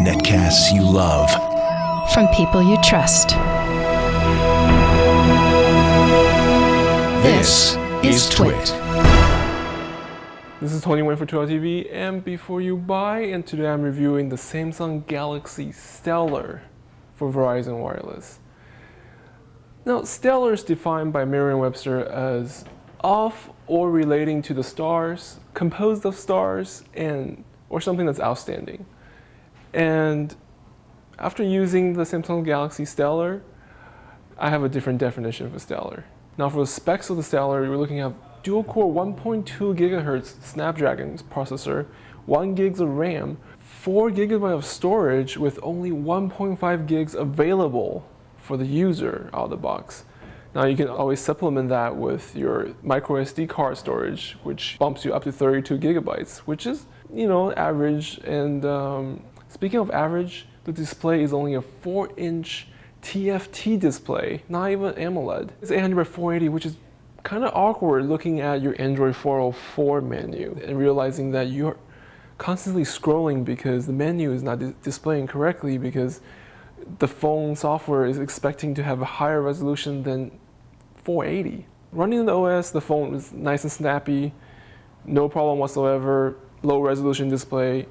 Netcasts you love. From people you trust. This is Twit. This is Tony Wayne for Twit TV, and before you buy, and today I'm reviewing the Samsung Galaxy Stellar for Verizon Wireless. Now, stellar is defined by Merriam-Webster as of or relating to the stars, composed of stars, or something that's outstanding. And after using the Samsung Galaxy Stellar, I have a different definition for stellar. Now, for the specs of the Stellar, we're looking at dual-core 1.2 GHz Snapdragon processor, 1 GB of RAM, 4 GB of storage with only 1.5 gigs available for the user out of the box. Now you can always supplement that with your micro SD card storage, which bumps you up to 32 gigabytes, which is, average. And speaking of average, the display is only a 4-inch TFT display, not even AMOLED. It's 800 by 480, which is kind of awkward looking at your Android 404 menu and realizing that you're constantly scrolling because the menu is not displaying correctly because the phone software is expecting to have a higher resolution than 480. Running the OS, the phone is nice and snappy, no problem whatsoever, low resolution display,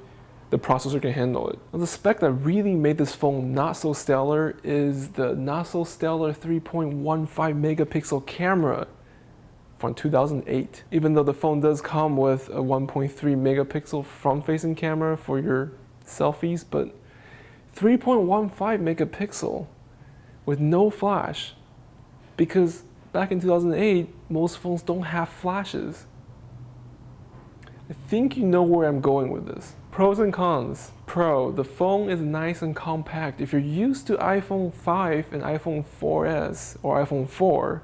the processor can handle it. Now, the spec that really made this phone not so stellar is the not so stellar 3.15 megapixel camera from 2008. Even though the phone does come with a 1.3 megapixel front-facing camera for your selfies, but 3.15 megapixel with no flash, because back in 2008, most phones don't have flashes. I think you know where I'm going with this. Pros and cons. Pro, the phone is nice and compact. If you're used to iPhone 5 and iPhone 4S or iPhone 4,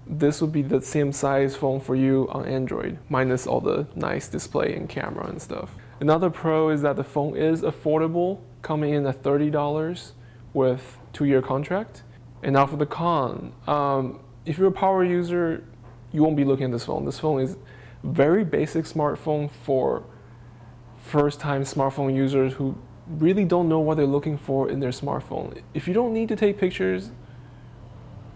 this would be the same size phone for you on Android, minus all the nice display and camera and stuff. Another pro is that the phone is affordable, coming in at $30 with 2-year contract. And now for the con. If you're a power user, you won't be looking at this phone. This phone is very basic smartphone for first-time smartphone users who really don't know what they're looking for in their smartphone. If you don't need to take pictures,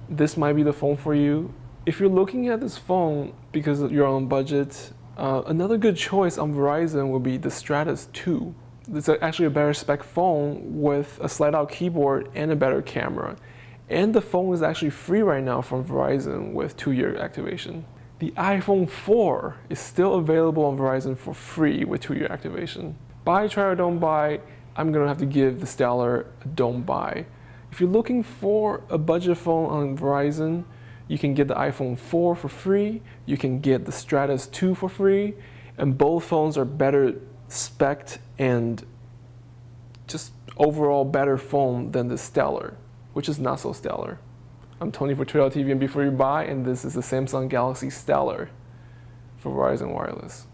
this might be the phone for you. If you're looking at this phone because you're on budget, another good choice on Verizon would be the Stratus 2. It's actually a better spec phone with a slide-out keyboard and a better camera. And the phone is actually free right now from Verizon with 2-year activation. The iPhone 4 is still available on Verizon for free with 2-year activation. Buy, try, or don't buy, I'm gonna have to give the Stellar a don't buy. If you're looking for a budget phone on Verizon, you can get the iPhone 4 for free, you can get the Stratus 2 for free, and both phones are better spec'd and just overall better phone than the Stellar, which is not so stellar. I'm Tony for Twit TV, and before you buy, and this is the Samsung Galaxy Stellar for Verizon Wireless.